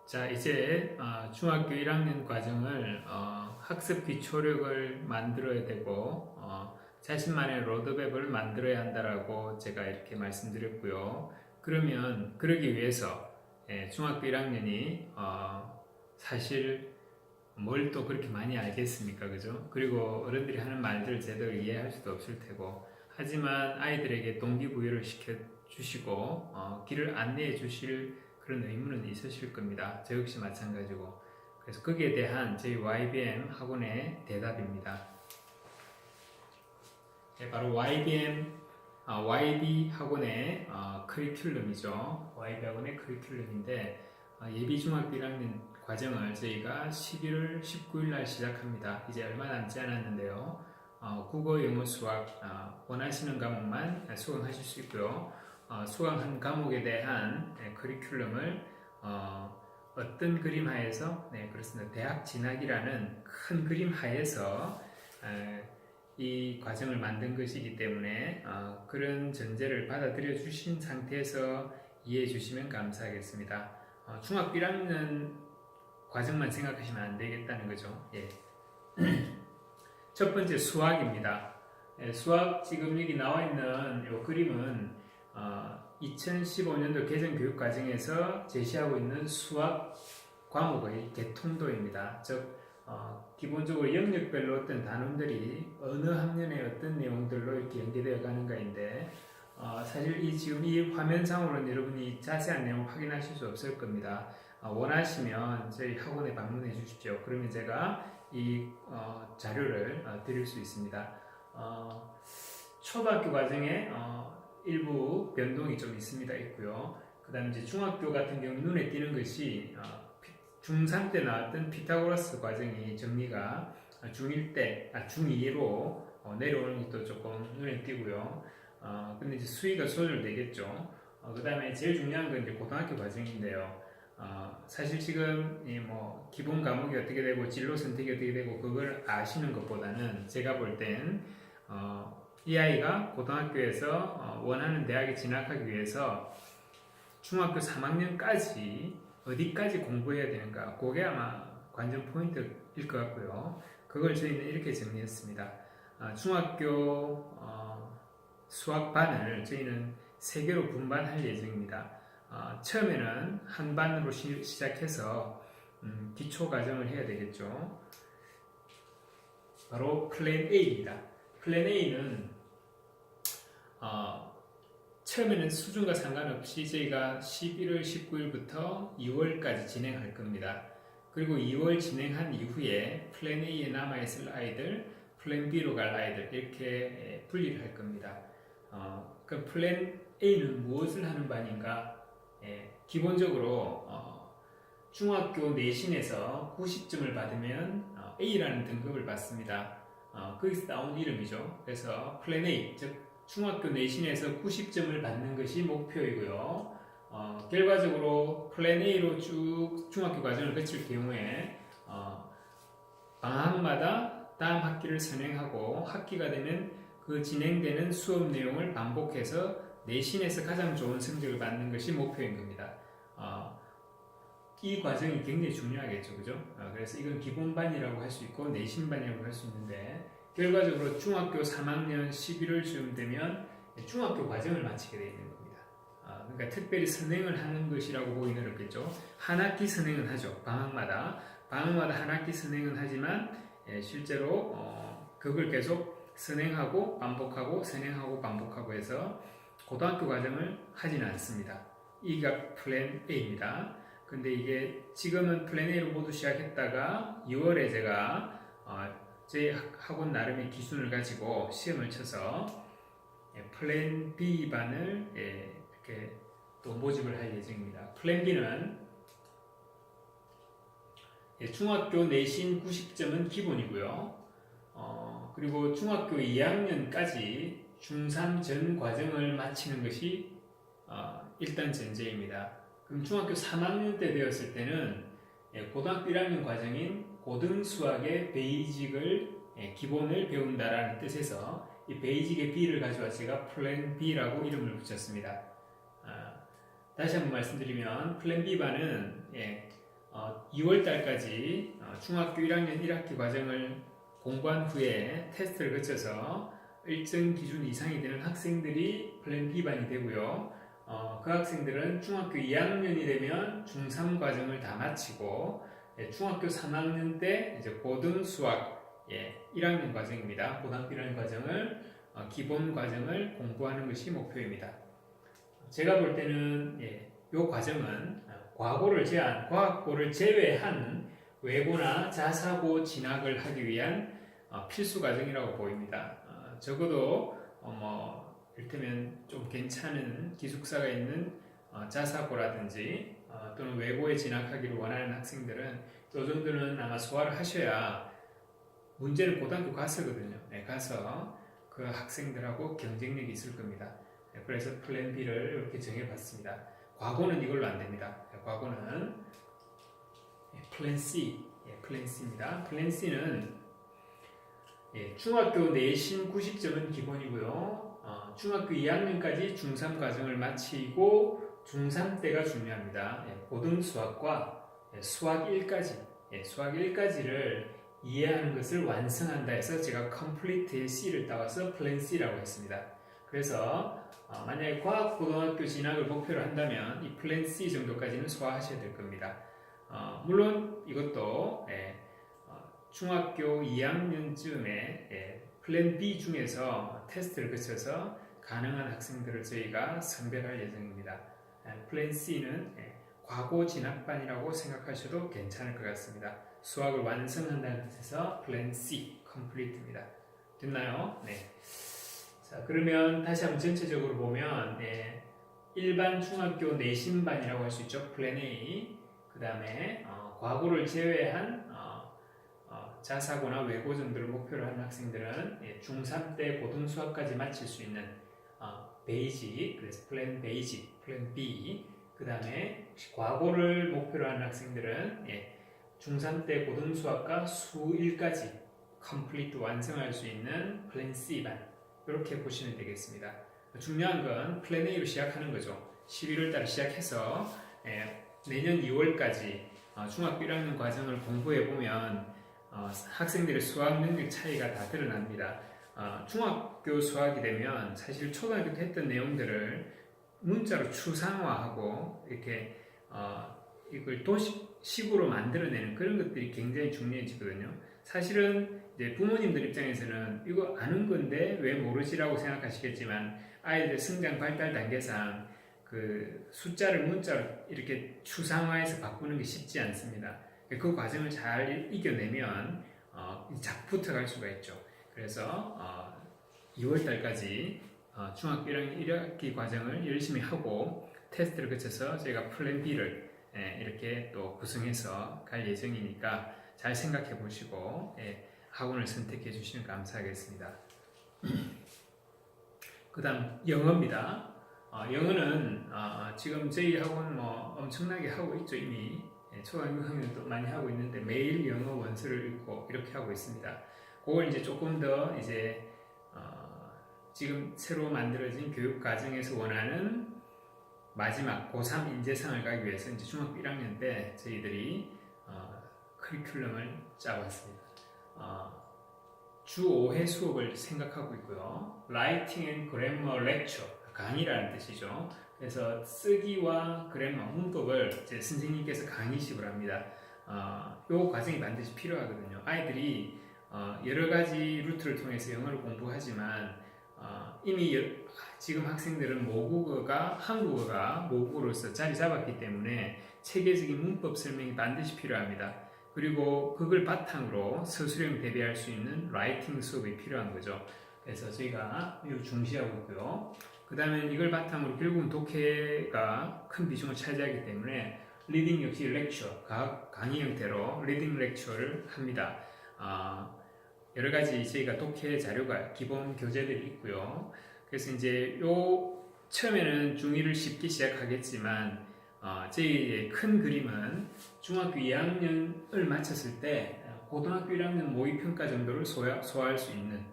자, 이제 중학교 1학년 과정을 학습 기초력을 만들어야 되고 자신만의 로드맵을 만들어야 한다라고 제가 이렇게 말씀드렸고요. 그러면 그러기 위해서 중학교 1학년이 사실 뭘 또 그렇게 많이 알겠습니까? 그죠? 그리고 어른들이 하는 말들을 제대로 이해할 수도 없을 테고, 하지만 아이들에게 동기부여를 시켜주시고 길을 안내해 주실 그런 의무는 있으실 겁니다. 저 역시 마찬가지고. 그래서 거기에 대한 저희 YBM 학원의 대답입니다. 바로 YBM YB 학원의 커리큘럼이죠. YB 학원의 커리큘럼인데 예비 중학교 1학년 과정을 저희가 11월 19일 날 시작합니다. 이제 얼마 남지 않았는데요. 국어, 영어, 수학 원하시는 과목만 수강하실 수 있고요. 수강한 과목에 대한 커리큘럼을 어떤 그림 하에서 그렇습니다. 대학 진학이라는 큰 그림 하에서 이 과정을 만든 것이기 때문에 그런 전제를 받아들여 주신 상태에서 이해해 주시면 감사하겠습니다. 중학교 1학년 과정만 생각하시면 안 되겠다는 거죠. 예. 첫 번째 수학입니다. 수학 지금 여기 나와 있는 이 그림은 2015년도 개정교육과정에서 제시하고 있는 수학 과목의 개통도입니다. 즉 기본적으로 영역별로 어떤 단원들이 어느 학년에 어떤 내용들로 이렇게 연계되어 가는가인데 사실 지금 이 화면상으로는 여러분이 자세한 내용 확인하실 수 없을 겁니다. 원하시면 저희 학원에 방문해 주십시오. 그러면 제가 이 자료를 드릴 수 있습니다. 초등학교 과정에 일부 변동이 좀 있고요. 그 다음에 이제 중학교 같은 경우 눈에 띄는 것이 중3 때 나왔던 피타고라스 과정이 정리가 중1 때, 중2로 내려오는 것도 조금 눈에 띄고요. 근데 이제 수위가 조절되겠죠. 그 다음에 제일 중요한 건 이제 고등학교 과정인데요. 사실 지금 기본 과목이 어떻게 되고 진로 선택이 어떻게 되고 그걸 아시는 것보다는 제가 볼 땐 이 아이가 고등학교에서 원하는 대학에 진학하기 위해서 중학교 3학년까지 어디까지 공부해야 되는가, 그게 아마 관전 포인트일 것 같고요. 그걸 저희는 이렇게 정리했습니다. 중학교 수학반을 저희는 3개로 분반할 예정입니다. 처음에는 한 반으로 시작해서 기초 과정을 해야 되겠죠. 바로 플랜 A입니다. 플랜 A는 처음에는 수준과 상관없이 저희가 11월 19일부터 2월까지 진행할 겁니다. 그리고 2월 진행한 이후에 플랜 A에 남아있을 아이들, 플랜 B로 갈 아이들 이렇게 분리를 할 겁니다. 그 플랜 A는 무엇을 하는 반인가? 기본적으로 중학교 내신에서 90점을 받으면 A라는 등급을 받습니다. 거기서 나온 이름이죠. 그래서 플랜 A, 즉 중학교 내신에서 90점을 받는 것이 목표이고요. 결과적으로 플랜 A로 쭉 중학교 과정을 거칠 경우에 방학마다 다음 학기를 선행하고 학기가 되면 그 진행되는 수업 내용을 반복해서 내신에서 가장 좋은 성적을 받는 것이 목표인 겁니다. 이 과정이 굉장히 중요하겠죠, 그죠? 그래서 이건 기본반이라고 할 수 있고 내신반이라고 할 수 있는데 결과적으로 중학교 3학년 11월쯤 되면 중학교 과정을 마치게 되어 있는 겁니다. 그러니까 특별히 선행을 하는 것이라고 보기는 어렵겠죠. 한 학기 선행은 하죠. 방학마다 한 학기 선행은 하지만 실제로 그걸 계속 선행하고 반복하고 선행하고 반복하고 해서 고등학교 과정을 하지는 않습니다. 이가 플랜 A입니다. 근데 이게 지금은 플랜 A로 모두 시작했다가 2월에 제가 제 학원 나름의 기준을 가지고 시험을 쳐서 플랜 B 반을 이렇게 또 모집을 할 예정입니다. 플랜 B는 중학교 내신 90점은 기본이고요. 그리고 중학교 2학년까지 중3 전 과정을 마치는 것이 일단 전제입니다. 그럼 중학교 3학년 때 되었을 때는 고등학교 1학년 과정인 고등수학의 베이직을 기본을 배운다라는 뜻에서 이 베이직의 B를 가져와 제가 플랜 B라고 이름을 붙였습니다. 다시 한번 말씀드리면 플랜 B반은 2월 달까지 중학교 1학년 1학기 과정을 공부한 후에 테스트를 거쳐서 일정 기준 이상이 되는 학생들이 플랜 B반이 되고요. 그 학생들은 중학교 2학년이 되면 중3 과정을 다 마치고 중학교 3학년 때 이제 고등 수학 1학년 과정입니다. 고등학교 1학년 과정을 기본 과정을 공부하는 것이 목표입니다. 제가 볼 때는 이 과정은 과학고를 제외한 외고나 자사고 진학을 하기 위한 필수 과정이라고 보입니다. 적어도 이를테면 좀 괜찮은 기숙사가 있는 자사고라든지 또는 외고에 진학하기를 원하는 학생들은 이 정도는 아마 소화를 하셔야 문제는 고등학교 가서거든요. 가서 그 학생들하고 경쟁력이 있을 겁니다. 그래서 플랜 B를 이렇게 정해봤습니다. 과거는 이걸로 안 됩니다. 과거는 플랜 C, 플랜 C입니다. 플랜 C는 중학교 내신 90점은 기본이고요. 중학교 2학년까지 중3 과정을 마치고 중3 때가 중요합니다. 고등 수학과 수학 1까지를 이해하는 것을 완성한다 해서 제가 컴플리트의 C를 따와서 플랜 C라고 했습니다. 그래서 만약에 과학고등학교 진학을 목표로 한다면 이 플랜 C 정도까지는 소화하셔야 될 겁니다. 물론 이것도 중학교 2학년쯤에 플랜 B 중에서 테스트를 거쳐서 가능한 학생들을 저희가 선별할 예정입니다. 플랜 C는 과고 진학반이라고 생각하셔도 괜찮을 것 같습니다. 수학을 완성한다는 뜻에서 플랜 C, 컴플리트입니다. 됐나요? 네. 자, 그러면 다시 한번 전체적으로 보면 일반 중학교 내신반이라고 할 수 있죠. 플랜 A. 그 다음에 과고를 제외한 자사고나 외고 정도를 목표로 하는 학생들은 중3 때 고등수학까지 마칠 수 있는 베이직, 그래서 플랜 베이직, 플랜 B. 그 다음에 과고를 목표로 하는 학생들은 중3 때 고등수학과 수1까지 컴플리트 완성할 수 있는 플랜 C반. 이렇게 보시면 되겠습니다. 중요한 건 플랜 A로 시작하는 거죠. 11월 달 시작해서 내년 2월까지 중학교 1학년 과정을 공부해 보면 학생들의 수학 능력 차이가 다 드러납니다. 중학교 수학이 되면 사실 초등학교 때 했던 내용들을 문자로 추상화하고 이렇게 이걸 도식으로 만들어내는 그런 것들이 굉장히 중요해지거든요. 사실은 이제 부모님들 입장에서는 이거 아는 건데 왜 모르지라고 생각하시겠지만 아이들 성장 발달 단계상 그 숫자를 문자로 이렇게 추상화해서 바꾸는 게 쉽지 않습니다. 그 과정을 잘 이겨내면 작부터 갈 수가 있죠. 그래서 2월 달까지 중학교 1학년 1학기 과정을 열심히 하고 테스트를 거쳐서 저희가 플랜 B를 이렇게 또 구성해서 갈 예정이니까 잘 생각해 보시고 학원을 선택해 주시면 감사하겠습니다. 그 다음 영어입니다. 영어는 지금 저희 학원 엄청나게 하고 있죠. 이미 초등학교 학년도 많이 하고 있는데 매일 영어 원서를 읽고 이렇게 하고 있습니다. 그걸 이제 조금 더 이제 지금 새로 만들어진 교육 과정에서 원하는 마지막 고3 인재상을 가기 위해서 이제 중학교 1학년 때 저희들이 커리큘럼을 짜봤습니다. 주 5회 수업을 생각하고 있고요. Writing and Grammar Lecture, 강의라는 뜻이죠. 그래서 쓰기와 그래머, 문법을 이제 선생님께서 강의식으로 합니다. 이 과정이 반드시 필요하거든요. 아이들이 여러 가지 루트를 통해서 영어를 공부하지만 이미 지금 학생들은 모국어가 한국어가 모국어로서 자리 잡았기 때문에 체계적인 문법 설명이 반드시 필요합니다. 그리고 그걸 바탕으로 서술형 대비할 수 있는 라이팅 수업이 필요한 거죠. 그래서 저희가 매우 중시하고 있고요. 그 다음에 이걸 바탕으로 결국은 독해가 큰 비중을 차지하기 때문에 리딩 역시 렉처, 강의 형태로 리딩 렉처를 합니다. 여러 가지 저희가 독해 자료가 기본 교재들이 있고요. 그래서 이제 처음에는 중1을 쉽게 시작하겠지만 저희의 큰 그림은 중학교 2학년을 마쳤을 때 고등학교 1학년 모의평가 정도를 소화할 수 있는,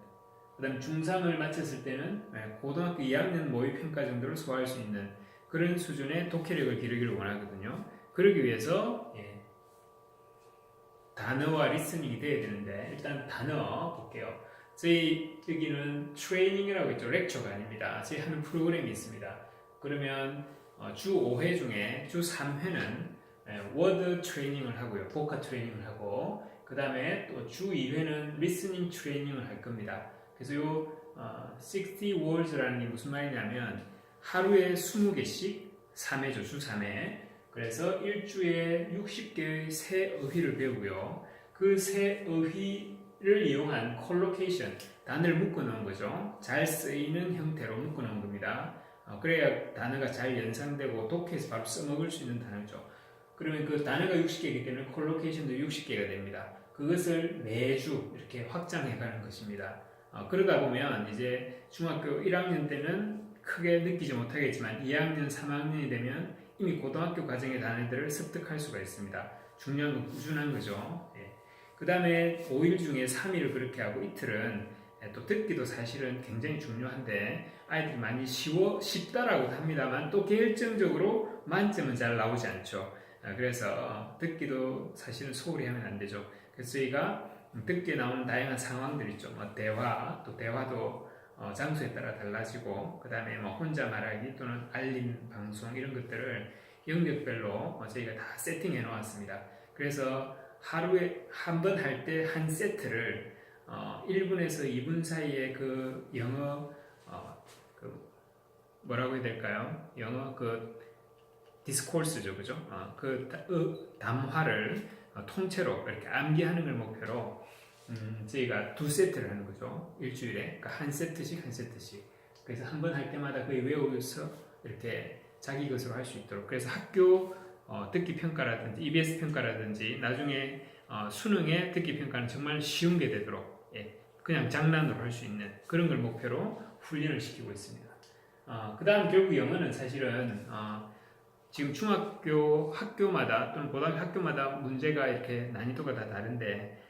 그 다음 중3을 마쳤을 때는 고등학교 2학년 모의평가 정도를 소화할 수 있는 그런 수준의 독해력을 기르기를 원하거든요. 그러기 위해서 단어와 리스닝이 돼야 되는데 일단 단어 볼게요. 저희 여기는 트레이닝이라고 있죠. 렉처가 아닙니다. 저희 하는 프로그램이 있습니다. 그러면 주 5회 중에 주 3회는 워드 트레이닝을 하고요. 보카 트레이닝을 하고 그 다음에 또 주 2회는 리스닝 트레이닝을 할 겁니다. 그래서 요 60 words라는 게 무슨 말이냐면 하루에 20개씩 3회죠. 주 3회. 그래서 일주에 60개의 새 어휘를 배우고요. 그 새 어휘를 이용한 콜로케이션, 단어를 묶어 놓은 거죠. 잘 쓰이는 형태로 묶어 놓은 겁니다. 그래야 단어가 잘 연상되고 독해서 바로 써먹을 수 있는 단어죠. 그러면 그 단어가 60개이기 때문에 콜로케이션도 60개가 됩니다. 그것을 매주 이렇게 확장해 가는 것입니다. 그러다 보면 이제 중학교 1학년 때는 크게 느끼지 못하겠지만 2학년, 3학년이 되면 이미 고등학교 과정의 단어들을 습득할 수가 있습니다. 중요한 건 꾸준한 거죠. 예. 그 다음에 5일 중에 3일을 그렇게 하고 이틀은 또 듣기도 사실은 굉장히 중요한데 아이들이 많이 쉽다라고 합니다만 또 결정적으로 만점은 잘 나오지 않죠. 그래서 듣기도 사실은 소홀히 하면 안 되죠. 그래서 저희가 듣기에 나오는 다양한 상황들 있죠. 대화, 또 대화도 장소에 따라 달라지고 그 다음에 혼자 말하기 또는 알림 방송 이런 것들을 영역별로 저희가 다 세팅해 놓았습니다. 그래서 하루에 한 번 할 때 한 세트를 1분에서 2분 사이에 그 영어 그 뭐라고 해야 될까요? 영어 그 디스코스죠, 그죠? 그 담화를 통째로 이렇게 암기하는 걸 목표로 저희가 2세트를 하는 거죠. 일주일에. 그러니까 한 세트씩. 그래서 한 번 할 때마다 거의 외우면서 이렇게 자기 것으로 할 수 있도록. 그래서 학교 듣기 평가라든지 EBS 평가라든지 나중에 수능의 듣기 평가는 정말 쉬운 게 되도록 그냥 장난으로 할 수 있는 그런 걸 목표로 훈련을 시키고 있습니다. 그 다음 결국 영어는 사실은 지금 중학교 학교마다 또는 고등학교 학교마다 문제가 이렇게 난이도가 다 다른데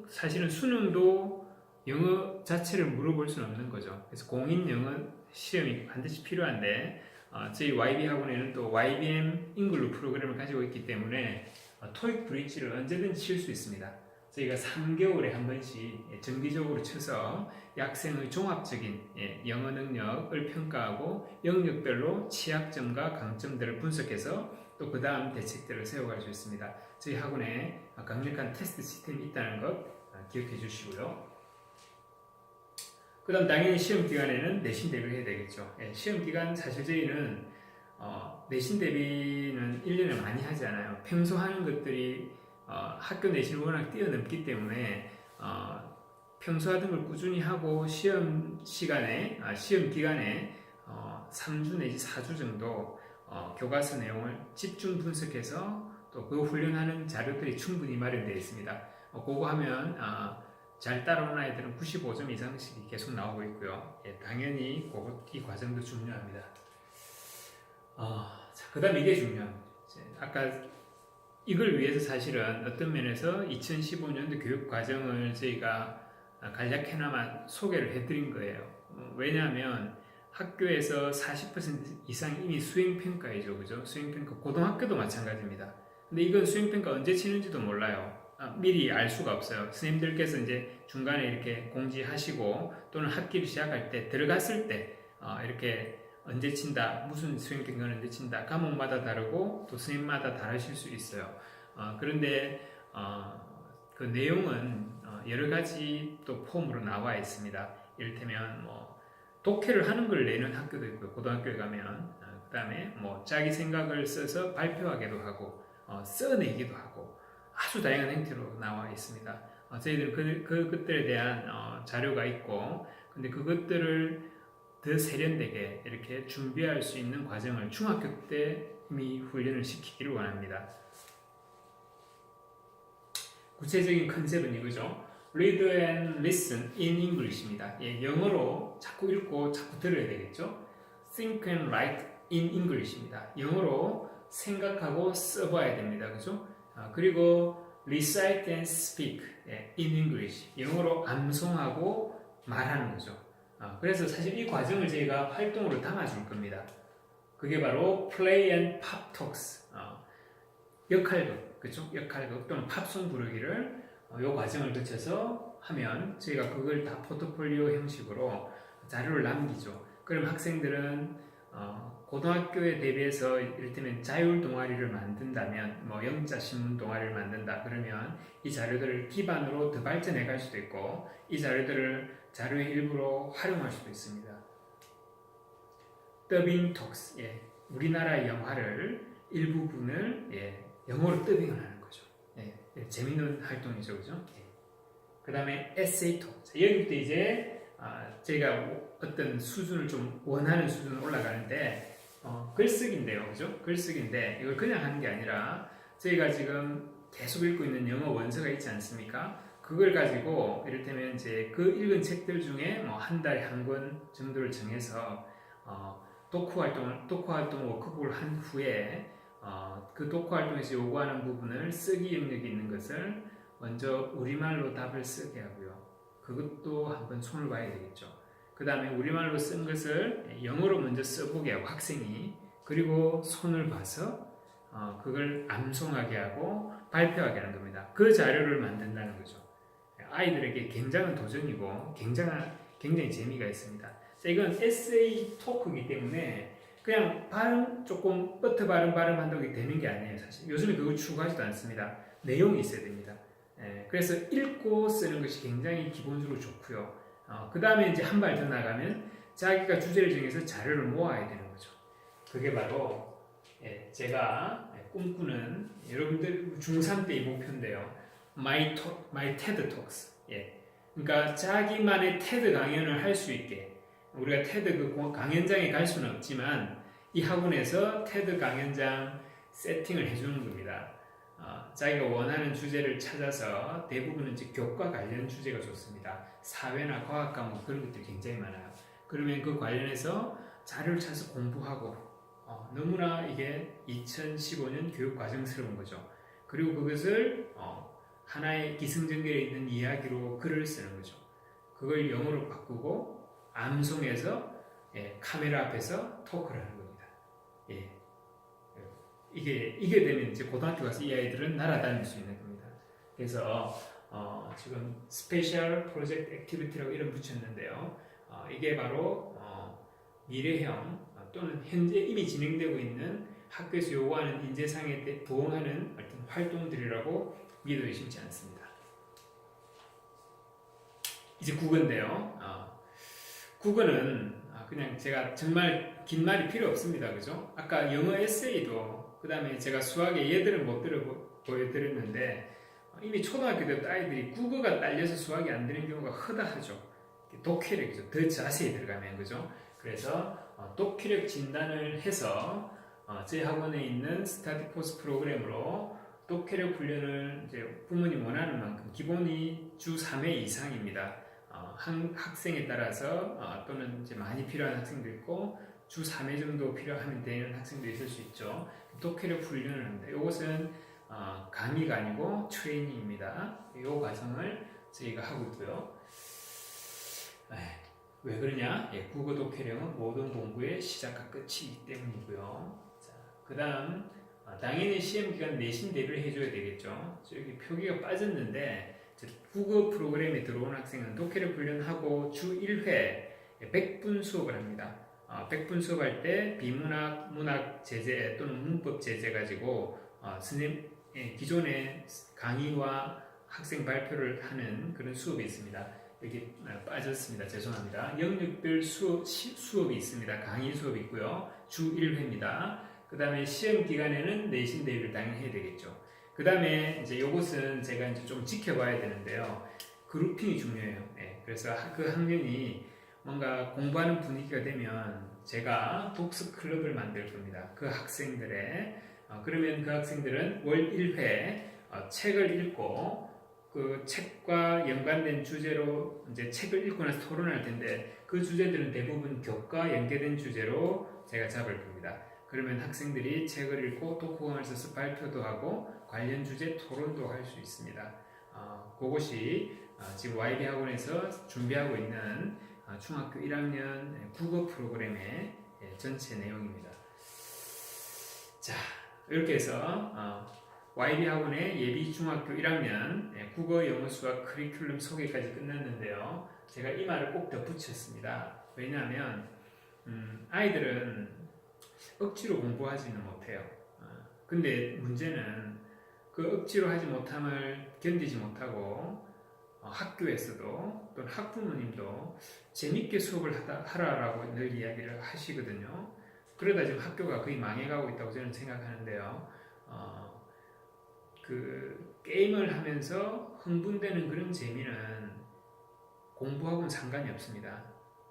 사실은 수능도 영어 자체를 물어볼 수는 없는 거죠. 그래서 공인 영어 시험이 반드시 필요한데 저희 YB 학원에는 또 YBM 잉글루 프로그램을 가지고 있기 때문에 토익 브릿지를 언제든지 칠 수 있습니다. 저희가 3개월에 한 번씩 정기적으로 쳐서 학생의 종합적인 영어 능력을 평가하고 영역별로 취약점과 강점들을 분석해서 또 그 다음 대책들을 세워갈 수 있습니다. 저희 학원에 강력한 테스트 시스템이 있다는 것 기억해 주시고요. 그 다음 당연히 시험 기간에는 내신 대비를 해야 되겠죠. 시험 기간 사실 저희는 내신 대비는 1년에 많이 하지 않아요. 평소 하는 것들이 학교 내신을 워낙 뛰어넘기 때문에 평소 하던 걸 꾸준히 하고 시험 기간에 3주 내지 4주 정도 교과서 내용을 집중 분석해서 또 그 훈련하는 자료들이 충분히 마련되어 있습니다. 그거 하면 잘 따라오는 아이들은 95점 이상씩 계속 나오고 있고요. 당연히 이 과정도 중요합니다. 그 다음 이게 중요한 아까 이걸 위해서 사실은 어떤 면에서 2015년도 교육 과정을 저희가 간략해나마 소개를 해드린 거예요. 왜냐하면 학교에서 40% 이상 이미 수행평가이죠. 그죠? 수행평가, 고등학교도 마찬가지입니다. 근데 이건 수행평가 언제 치는지도 몰라요. 미리 알 수가 없어요. 선생님들께서 이제 중간에 이렇게 공지하시고 또는 학기를 시작할 때 들어갔을 때 이렇게 언제 친다, 무슨 수행평가는 언제 친다, 과목마다 다르고 또 선생님마다 다르실 수 있어요. 그런데 그 내용은 여러 가지 또 폼으로 나와 있습니다. 이를테면 독해를 하는 걸 내는 학교도 있고요. 고등학교에 가면 그 다음에 자기 생각을 써서 발표하기도 하고 써내기도 하고 아주 다양한 형태로 나와 있습니다. 저희들은 그것들에 대한 자료가 있고 근데 그것들을 더 세련되게 이렇게 준비할 수 있는 과정을 중학교 때 이미 훈련을 시키기를 원합니다. 구체적인 컨셉은 이거죠. Read and listen in English입니다. 영어로 자꾸 읽고 자꾸 들어야 되겠죠. Think and write in English입니다. 영어로 생각하고 써봐야 됩니다. 그죠? 그리고 recite and speak in English. 영어로 암송하고 말하는 거죠. 그래서 사실 이 과정을 저희가 활동으로 담아줄 겁니다. 그게 바로 play and pop talks. 역할극. 그죠? 역할극 또는 팝송 부르기를 요 과정을 거쳐서 하면 저희가 그걸 다 포트폴리오 형식으로 자료를 남기죠. 그럼 학생들은 고등학교에 대비해서 이를테면 자율 동아리를 만든다면 뭐 영자 신문 동아리를 만든다 그러면 이 자료들을 기반으로 더 발전해 갈 수도 있고 이 자료들을 자료의 일부로 활용할 수도 있습니다. 더빙 톡스, 우리나라 영화를 일부분을 영어로 더빙을 하는 거죠. 재밌는 활동이죠, 그죠? 그 다음에 에세이 톡. 여기부터 이제 저희가 어떤 수준을 좀 원하는 수준으로 올라가는데 글쓰기인데요, 그죠? 글쓰기인데 이걸 그냥 하는 게 아니라 저희가 지금 계속 읽고 있는 영어 원서가 있지 않습니까? 그걸 가지고 이를테면 이제 그 읽은 책들 중에 뭐 한 달에 한 권 정도를 정해서 독후 활동 워크북을 한 후에 그 독후 활동에서 요구하는 부분을 쓰기 영역이 있는 것을 먼저 우리말로 답을 쓰게 하고요. 그것도 한번 손을 봐야 되겠죠. 그 다음에 우리말로 쓴 것을 영어로 먼저 써보게 하고 학생이 그리고 손을 봐서 그걸 암송하게 하고 발표하게 하는 겁니다. 그 자료를 만든다는 거죠. 아이들에게 굉장한 도전이고 굉장히 재미가 있습니다. 이건 에세이 토크이기 때문에 그냥 발음 조금 버트 발음한다고 되는 게 아니에요. 사실 요즘에 그걸 추구하지도 않습니다. 내용이 있어야 됩니다. 그래서 읽고 쓰는 것이 굉장히 기본적으로 좋고요. 그 다음에 이제 한 발 더 나가면 자기가 주제를 정해서 자료를 모아야 되는 거죠. 그게 바로 제가 꿈꾸는 여러분들 중3 때의 목표인데요. My TED Talks. 그러니까 자기만의 테드 강연을 할 수 있게 우리가 테드 그 강연장에 갈 수는 없지만 이 학원에서 테드 강연장 세팅을 해주는 겁니다. 자기가 원하는 주제를 찾아서 대부분은 이제 교과 관련 주제가 좋습니다. 사회나 과학 과목 그런 것들이 굉장히 많아요. 그러면 그 관련해서 자료를 찾아서 공부하고 너무나 이게 2015년 교육 과정스러운 거죠. 그리고 그것을 하나의 기승전결에 있는 이야기로 글을 쓰는 거죠. 그걸 영어로 바꾸고 암송해서 카메라 앞에서 토크를 하는 겁니다. 이게 되면 이제 고등학교 가서 이 아이들은 날아다닐 수 있는 겁니다. 그래서 지금 스페셜 프로젝트 액티비티라고 이름 붙였는데요. 이게 바로 미래형 또는 현재 이미 진행되고 있는 학교에서 요구하는 인재상에 부응하는 어떤 활동들이라고 믿어도 쉽지 않습니다. 이제 국어인데요. 국어는 그냥 제가 정말 긴 말이 필요 없습니다. 그죠? 아까 영어 에세이도 그 다음에 제가 수학의 예들을 못 보여드렸는데 이미 초등학교 때부터 아이들이 국어가 딸려서 수학이 안 되는 경우가 허다하죠. 독해력이죠. 더 자세히 들어가면 그죠? 그래서 독해력 진단을 해서 저희 학원에 있는 스타디 코스 프로그램으로 독해력 훈련을 이제 부모님 원하는 만큼 기본이 주 3회 이상입니다. 한 학생에 따라서 또는 이제 많이 필요한 학생도 있고 주 3회 정도 필요하면 되는 학생도 있을 수 있죠. 독해력 훈련을 합니다. 이것은 강의가 아니고 트레이닝입니다. 이 과정을 저희가 하고 있고요. 왜 그러냐? 국어 독해력은 모든 공부의 시작과 끝이기 때문이고요. 그 다음 당연히 시험기간 내신 대비를 해줘야 되겠죠. 여기 표기가 빠졌는데 국어 프로그램에 들어온 학생은 독해력 훈련하고 주 1회 100분 수업을 합니다. 100분 수업할 때 비문학, 문학 제재 또는 문법 제재 가지고 선생님 기존의 강의와 학생 발표를 하는 그런 수업이 있습니다. 여기 빠졌습니다. 죄송합니다. 영역별 수업이 있습니다. 강의 수업이 있고요. 주 1회입니다. 그 다음에 시험 기간에는 내신 대비를 당연히 해야 되겠죠. 그 다음에 이제 요것은 제가 이제 좀 지켜봐야 되는데요. 그룹핑이 중요해요. 그래서 그 학년이 뭔가 공부하는 분위기가 되면 제가 독서 클럽을 만들 겁니다. 그 학생들의 그러면 그 학생들은 월 1회 책을 읽고 그 책과 연관된 주제로 이제 책을 읽고 나서 토론할 텐데 그 주제들은 대부분 교과 연계된 주제로 제가 잡을 겁니다. 그러면 학생들이 책을 읽고 독후감을 써서 발표도 하고 관련 주제 토론도 할 수 있습니다. 그것이 지금 YB 학원에서 준비하고 있는 중학교 1학년 국어 프로그램의 전체 내용입니다. 자, 이렇게 해서 YB 학원의 예비 중학교 1학년 국어, 영어, 수학 커리큘럼 소개까지 끝났는데요. 제가 이 말을 꼭 덧붙였습니다. 왜냐하면 아이들은 억지로 공부하지는 못해요. 근데 문제는 그 억지로 하지 못함을 견디지 못하고 학교에서도 또는 학부모님도 재밌게 수업을 하라라고 늘 이야기를 하시거든요. 그러다 지금 학교가 거의 망해가고 있다고 저는 생각하는데요. 그 게임을 하면서 흥분되는 그런 재미는 공부하고는 상관이 없습니다.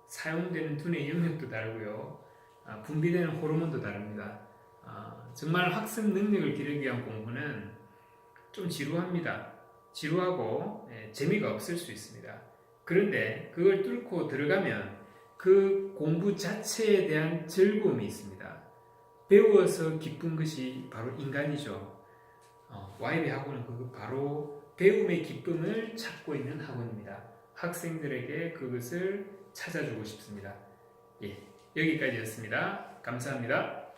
사용되는 두뇌 영역도 다르고요. 분비되는 호르몬도 다릅니다. 정말 학습 능력을 기르기 위한 공부는 좀 지루합니다. 지루하고 재미가 없을 수 있습니다. 그런데 그걸 뚫고 들어가면 그 공부 자체에 대한 즐거움이 있습니다. 배워서 기쁜 것이 바로 인간이죠. YB 학원은 그 바로 배움의 기쁨을 찾고 있는 학원입니다. 학생들에게 그것을 찾아주고 싶습니다. 예, 여기까지였습니다. 감사합니다.